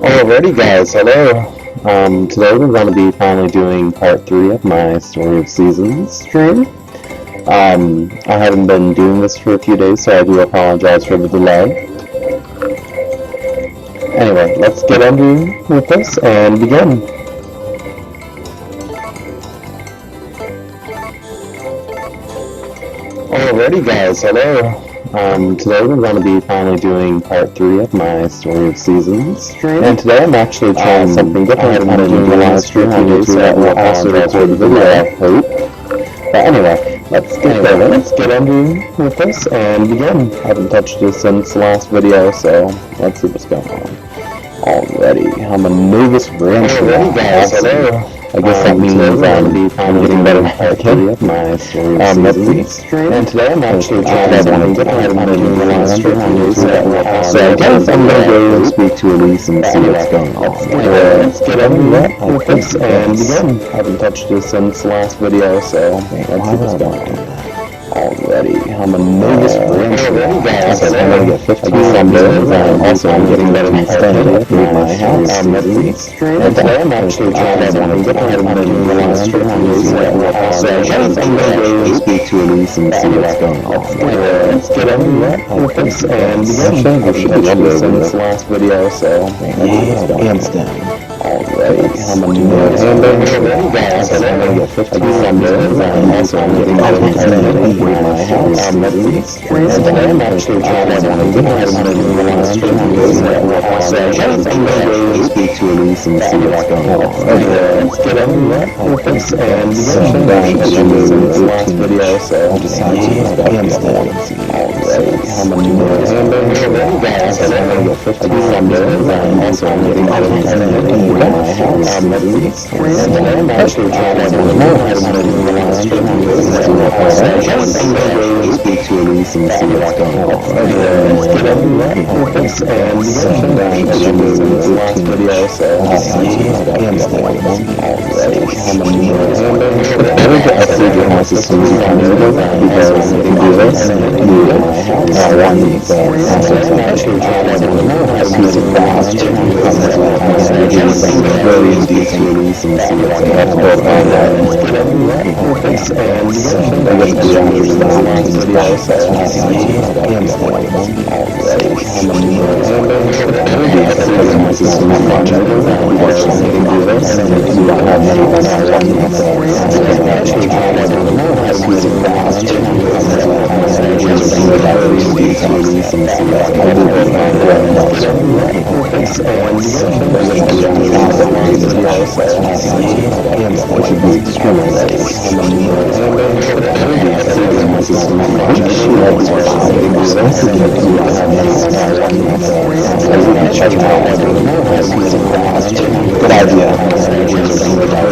Alrighty guys, hello. Today we're going to be finally doing part 3 of my Story of Seasons stream. I haven't been doing this for a few days, so I do apologize for the delay. Anyway, let's get on with this and begin. Alrighty guys, hello. Today we're going to be finally doing part 3 of my Story of Seasons stream. And today I'm actually trying something different. I haven't been doing a live stream on YouTube, so I will also record the video, I hope. But anyway, let's get on with this and begin. I haven't touched this since the last video, so let's see what's going on. Already, I'm a novice rancher. Alrighty guys, hello. I guess that means I'm getting better at my Story of Seasons stream. And today I'm actually trying something different. I haven't been doing a live stream on YouTube, so I guess I'm going to go and speak to Elise and see what's going on. Let's get on with this and begin. I haven't touched this since the last video, so let's see what's going on. Already, I'm a novice rancher. I'm going to get 15 Sundays, and also I'm getting better at my house. And today I'm actually trying something different. I haven't been doing a live stream on YouTube, so I guess I'm going to go and speak to Elise and see what's going on. Let's get on with this and begin. I should touched this since the last video, so hands down. Already, I'm a novice rancher. I'm going to get 15 Sundays, and also I'm getting better at my house. And today I'm actually trying something different. I haven't been doing a live stream on YouTube, so I guess I'm going to go and speak to Elise and see what's going on. Let's get on with this and begin. I should this since the last video, so hands down. Already, I'm a novice rancher. I'm going to get 15 Sundays, and also I'm getting better at my house. And today I'm actually trying something different. I haven't been doing a live stream on YouTube, so I guess I'm going to go and speak to Elise and see what's going on. Let's get on with this and begin. I should this since the last video, so hands down. Already, I'm a novice rancher. I see your house as soon as you come in, because you can do this, and I want you to actually try something more. I haven't been doing a live stream on YouTube, so very indeed to Elise and see what's going on. Let's get on with this and begin. I guess the answer is the last video, so hands down. Already, I'm a novice rancher. I see your house as soon as you come in, because you can do this, and I want you to actually try something more. I haven't been doing a live stream on YouTube, so very indeed to Elise and see what's going on. Let's get on with this and begin. Which would be discriminating. Good idea. Which would be discriminating.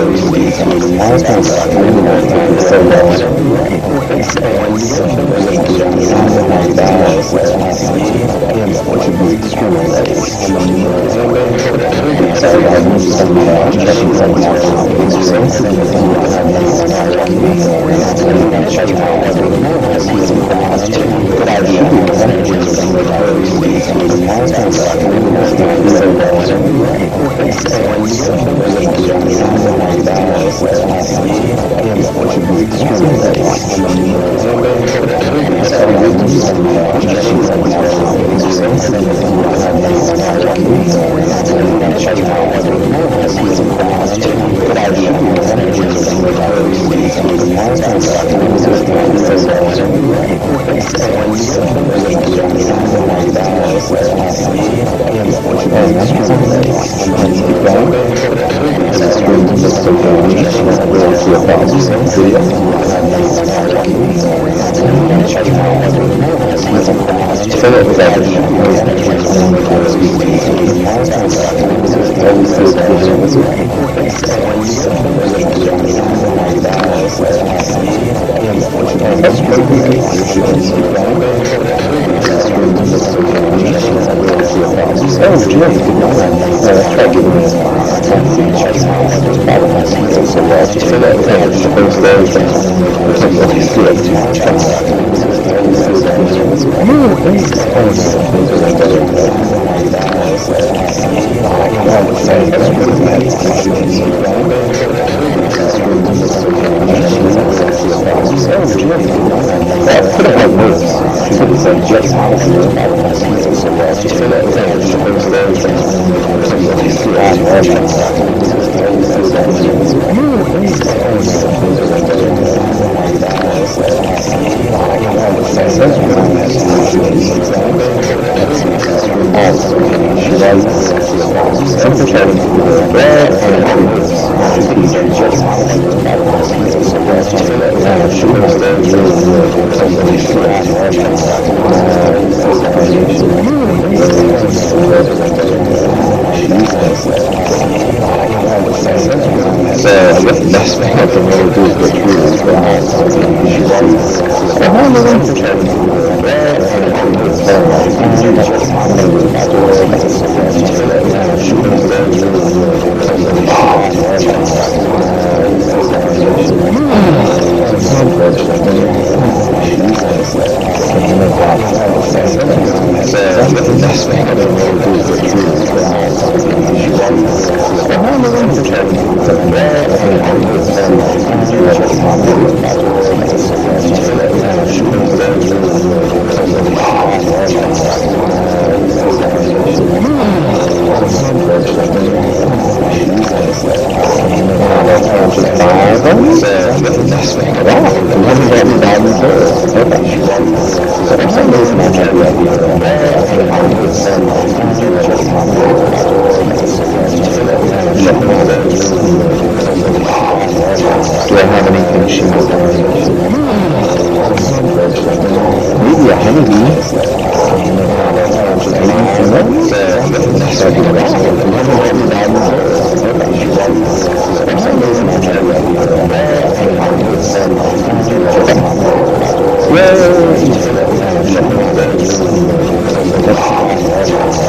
Sorry, I was just checking something out. Good idea. That could have had worse. She could have said just So I guess the best thing I can really do is get treated for Do I have anything she would maybe a honeybee?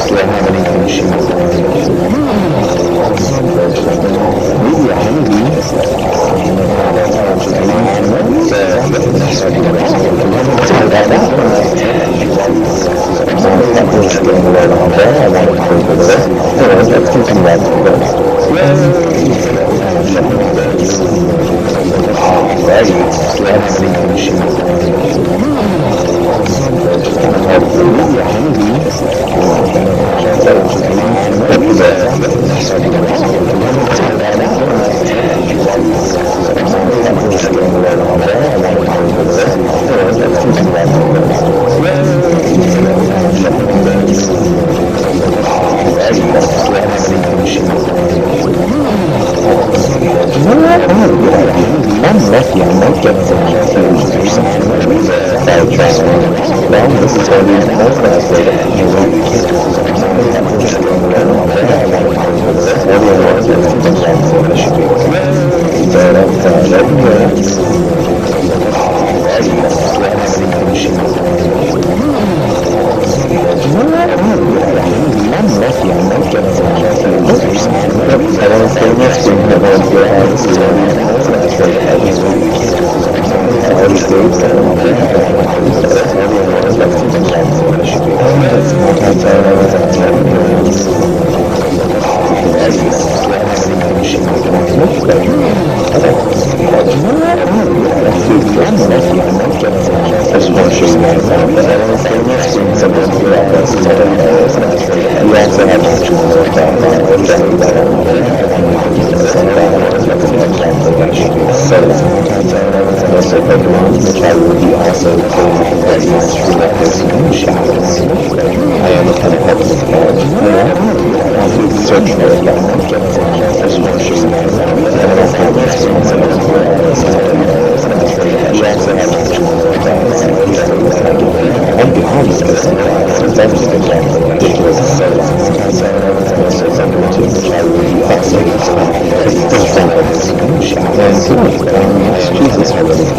Do I have anything she would maybe a honeybee? I'm lucky, I might get some confused or something. By trying. Well, this is going to be the most last day. Everyone wants to think that's what I should be. So that's I'm lucky, I might get some confused or something. I want to stay in this room, I want to go out this room. Which I will be also playing with the very much for that person shadows. I am a kind of head with I'll do the search for it again. As you show you guys out. And then I'll find this one. We also have I'm behind this because that's just ridiculous. So which I will be also let's choose this one really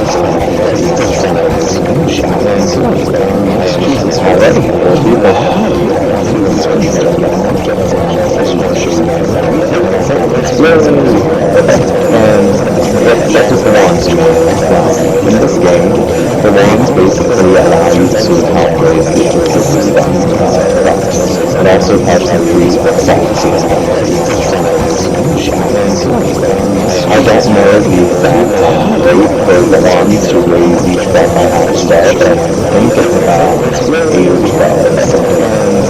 good. was the ones to raise each crop by half star, but I think it's about 8 or 12, something like that.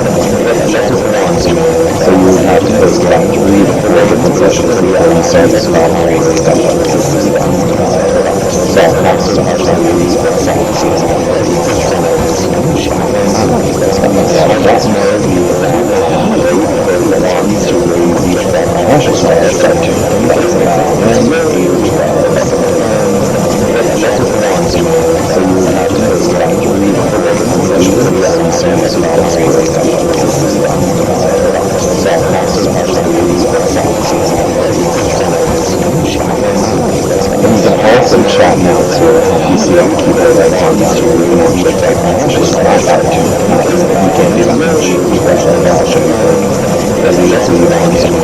So you would have to post about 3 to 4 different sessions before you start the crop grade discussion system. So I'll half stars, I use yeah, I should start to think it's about 8 or 12, something like that. So you would have to post about 3 to 4 different sessions before you start the crop grade discussion system. So I'll half stars, I use and you can also chat now too. If you see on the keyboard icon down here, you can actually type messages. Not that much. You can't do that much, but I'll show you quick. As you can see, you want to have to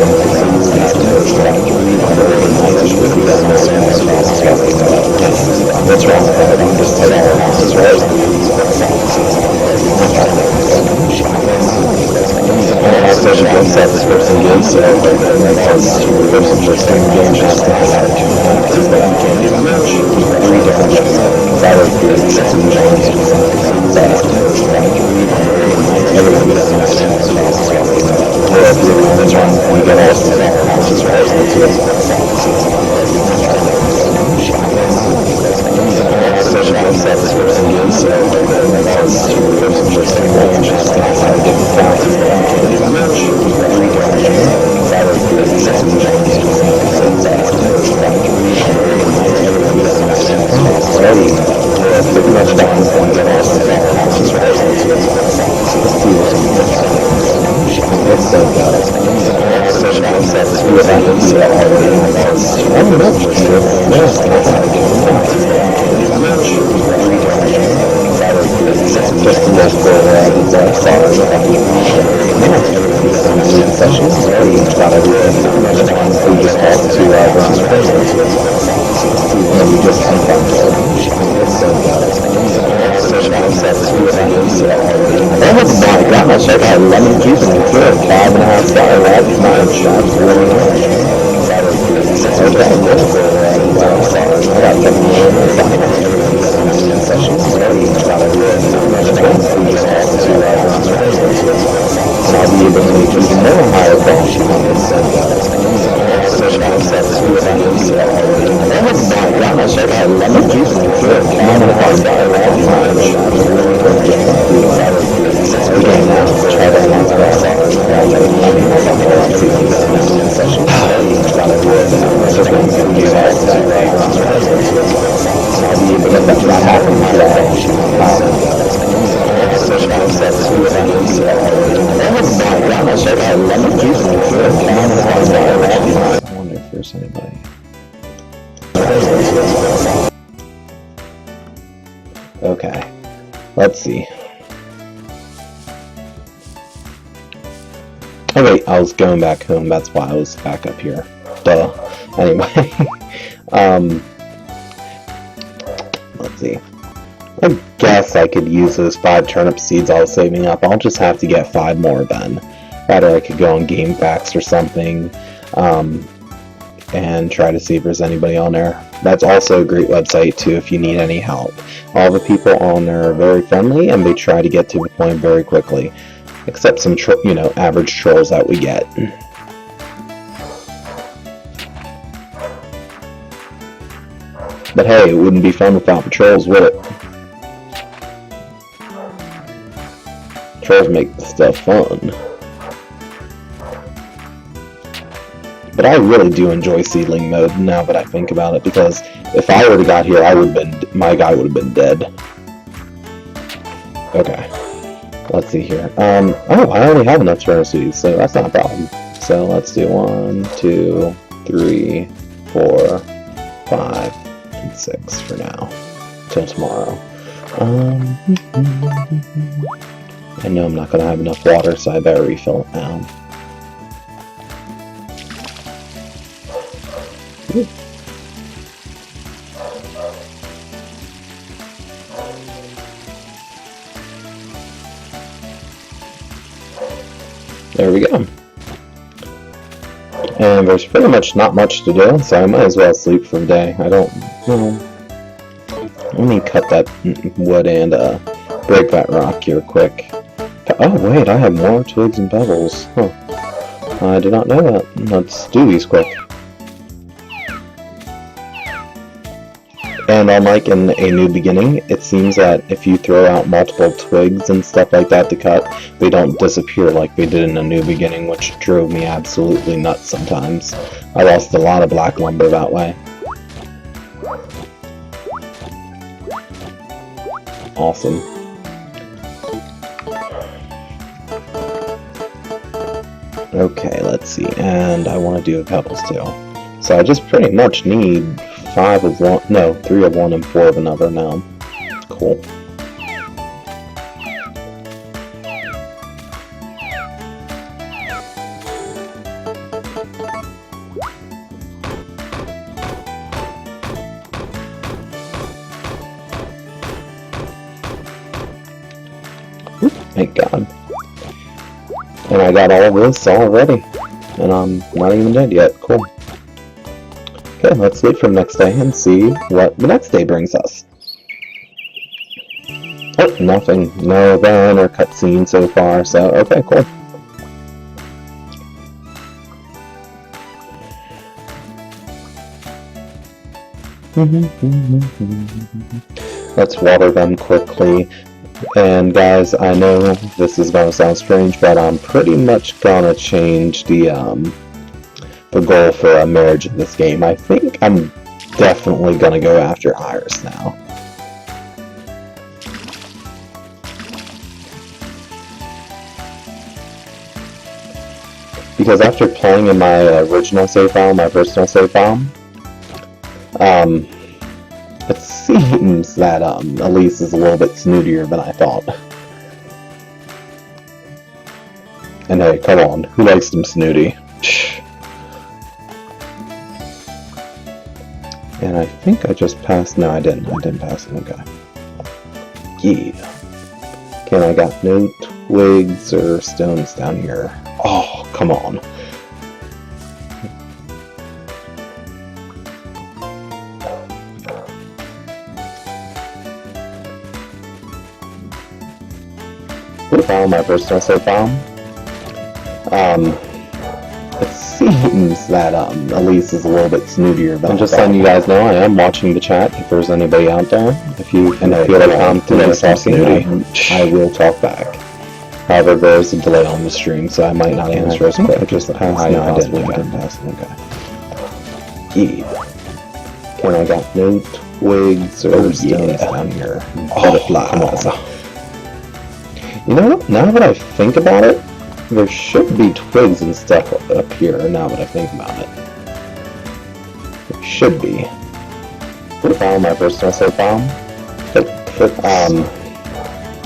post about 3 to 4 messages if you don't know what discovery. What's wrong with that? You can just type all passes, right? Not that and also the gifts that this person gives, so because the person just in the game has to have 2 but you can't do that much. 3 different gifts that are created so you want to set up everyone gets nice or if you're the only one you get all 3 passes right into it. Also the gifts that this person gives, so because the person just in the game has to have different classes but you can't do that much. 3 different gifts that are created so you want to set up everyone gets nice already pretty much got this one get all 3 passes right into it. Let's see what's in here. It's so good. So the gifts that this person gives, so already I don't know for sure. Yes, that's how I get just to look for the sorry the sessions pretty much got everything we just have to run and we just confirmed it. It's so good. Oh my gosh, I got lemon juice and liqueur, 5.5 star red, that's really nice. Okay, cool. I got some more sessions already got everything we just have to and I'll be able to make even more higher quality ones. Oh my gosh, I got lemon juice and liqueur, 5.5 star red, okay, now let's try that one first. That's not happening today. I wonder if there's anybody. Okay, let's see. Oh wait, I was going back home, that's why I was back up here. Duh. Anyway, let's see. I guess I could use those 5 turnip seeds I was saving up. I'll just have to get 5 more then. Rather I could go on GameFAQs or something, and try to see if there's anybody on there. That's also a great website too if you need any help. All the people on there are very friendly and they try to get to the point very quickly. Except some, average trolls that we get. But hey, it wouldn't be fun without the trolls, would it? Trolls make the stuff fun. But I really do enjoy seedling mode now that I think about it, because if I would have got here, my guy would have been dead. Okay. Let's see here. Oh, I already have enough turnip seeds, so that's not a problem. So let's do 1, 2, 3, 4, 5, and 6 for now. Till tomorrow. I know I'm not going to have enough water, so I better refill it now. There we go. And there's pretty much not much to do, so I might as well sleep for the day. I don't, Let me cut that wood and break that rock here quick. Oh wait, I have more twigs and pebbles. Huh. I did not know that. Let's do these quick. And unlike in A New Beginning, it seems that if you throw out multiple twigs and stuff like that to cut, they don't disappear like they did in A New Beginning, which drove me absolutely nuts sometimes. I lost a lot of black lumber that way. Awesome. Okay, let's see, and I want to do pebbles too. So I just pretty much need 5 of one, no, 3 of one and 4 of another now. Cool. Oop, thank God. And I got all of this already. And I'm not even dead yet. Cool. Okay, let's wait for the next day and see what the next day brings us. Oh, nothing. No event or cutscene so far, so okay, cool. Let's water them quickly. And guys, I know this is gonna sound strange, but I'm pretty much gonna change the goal for a marriage in this game. I think I'm definitely gonna go after Iris now. Because after playing in my original save file, my personal save file, it seems that Elise is a little bit snootier than I thought. And hey, come on, who likes them snooty? And I think I just passed. No, I didn't. I didn't pass it. Okay. Yeah. Okay, I got no twigs or stones down here. Oh, come on. File, my personal save file. It seems that Elise is a little bit snootier, but I'm just letting you guys know I am watching the chat. If there's anybody out there, if you feel like I'm too snooty, I will talk back. However, there is a delay on the stream, so I might not answer as quick. I just passed. No, I didn't pass. Okay. Yeah. And I got no twigs or stones down here. Butterflies. You know what? Now that I think about it, there should be twigs and stuff up here, now that I think about it. There should be. File, my personal save file.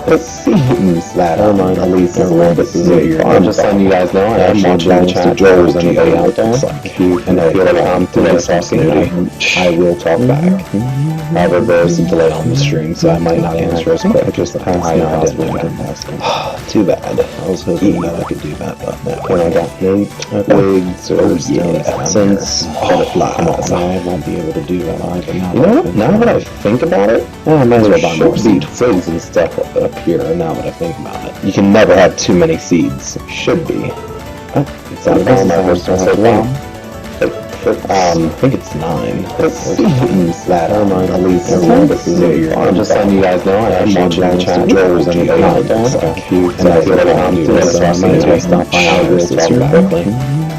It seems that Elise is a little bit snootier. I'm just letting you guys know I am watching the chat. If there's anybody out there, if you feel like I'm too snooty, I will talk back. However, there's a delay on the stream, so I might not answer as quick. I just passed. No, I didn't pass. Too bad. I was hoping that I could do that, but no. And I got no twigs or stones. Since butterflies, I won't be able to do that either. You know what? Now that I think about it, I might as well buy more seeds. Twigs and stuff up here, now that I think about it. You can never have too many seeds. Should be. It's out of my personal save file. I think it's 9. It seems that Elise is a little bit snootier. I'm just letting you guys know I am watching the chat. If there's anybody out there, and I feel like I'm too snooty, stop by Iris this year quickly.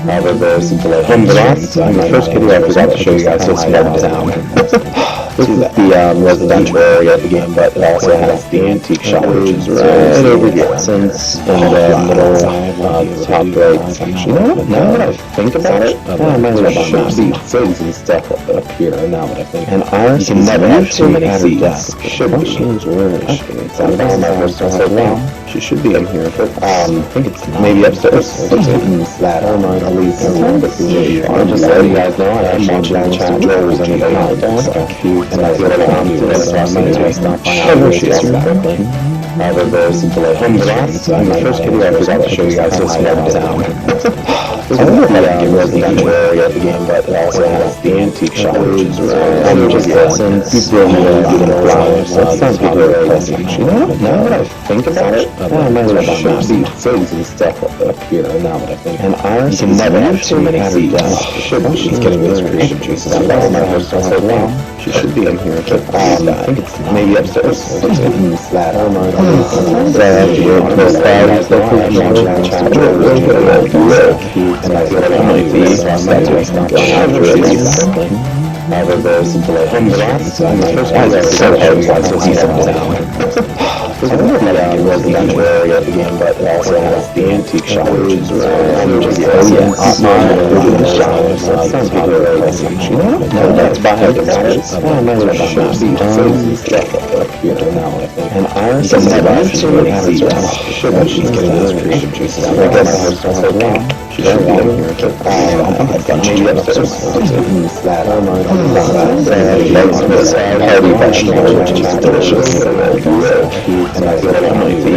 However, there's a delay on the last. The first video I forgot to show you guys this small town. This is the residential area of the game, but it also has the antique shop, which is right over here. Since in the middle of the top right section. You know what? Now that I think about it, I might as well buy more seeds. Figs and stuff up here. Now that I think. And Iris can never have too many seeds. Should be. It's out of my personal save file. She should be in here. I think it's maybe upstairs. Seems that Elise is a little bit snootier. I'm just letting you guys know I am watching the chat. If there's anybody out there, and I feel like I'm too snooty, stop by Iris this year quickly. However, there's a delay on the last. The first video I forgot to show you guys this small town. There's a little bit of residential area of the game, but it also has the antique shop, which is just essence, getting flowers, so it's not really pleasant. You know, now that I think about it, I might as well should be cities and stuff up here, now that I think. And ours can never have too many seats. She's getting those creative juices out of my house so long. She should be in here, but I think it's maybe upstairs. It's that. So I have to go to the side and stuff for the chapter. And I feel like I'm going to be never goes into like home blast. So my first one is so hard to see something. There's a little bit of residential area of the game, but it also has the antique shop, which is the showers. So it sounds really pleasant. You know, that's behind the showers. I might as well should be and stuff up here now, I think. And ours is never too many seats. She's getting those creative juices out of my house so long. She should be in here, but maybe upstairs. It's that. Hearty vegetable, which is delicious. And I feel like I'm going to be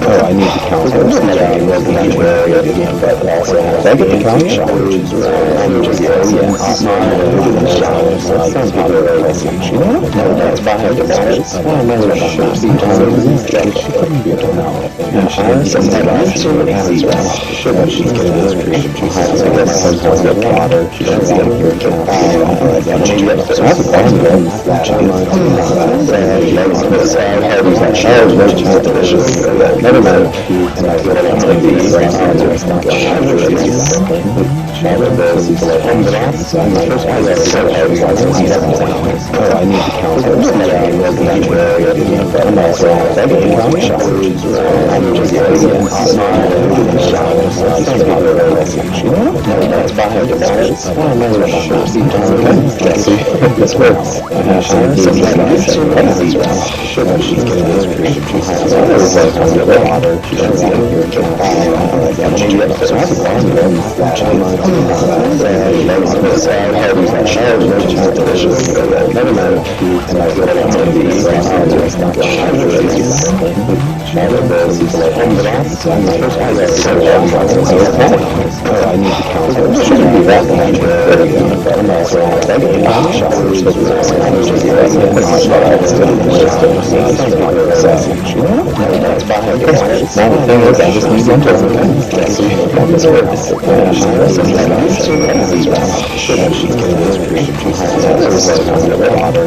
I need to count those. Residential area of the game, but it also has the antique shop, which is showers. So it sounds really pleasant. You know, that's behind the showers. I might as well should be now. And ours is never too many seats. She's getting those creative juices. So I guess sometimes get water. She should be in here. Maybe upstairs. So I have a bond with that. Showers, which is delicious. Never mind. And I feel like I'm going to be I need to count those. Residential area of the game, but I'm also showers. That's behind the showers. I might as well this works. I have some she's getting those creative juices. Water. She should be in here. Delicious. Never mind. And I feel like I'm going to be I need to count those. It shouldn't be that much. But I'm also now the thing is, I just need one she's getting those creative juices. Water.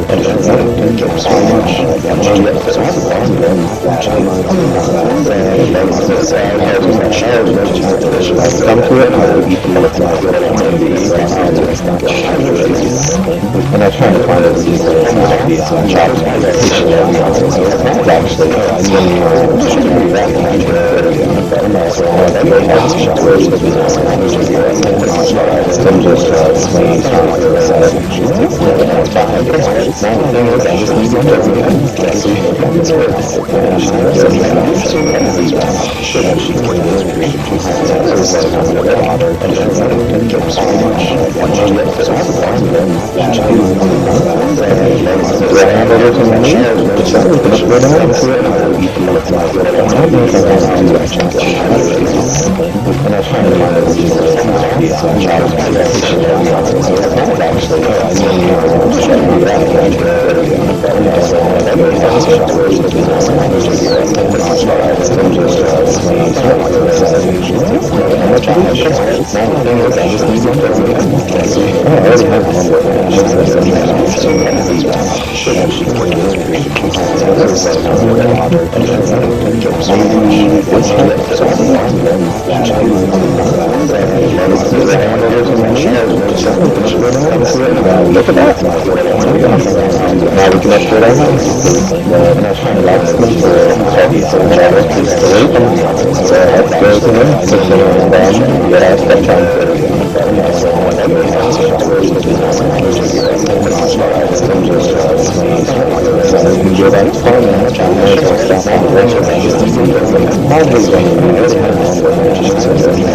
Come to it, I will eat the milk and I try to find it easy to chopped actually, look at that. Now we can upgrade our house. Lots of them so let's go to them, sit there and get our stuff done. So we can go back to farming, and might as well stop on the restaurant. Probably going to be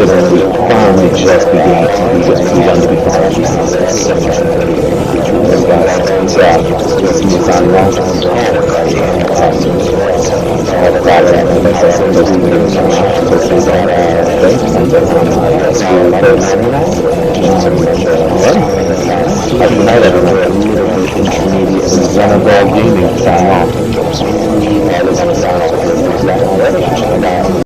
literally finally just beginning to begun to become a business. Yeah, this is me signing off. I'll probably have to say this is the have a good night, everyone. This is Gaming signing off.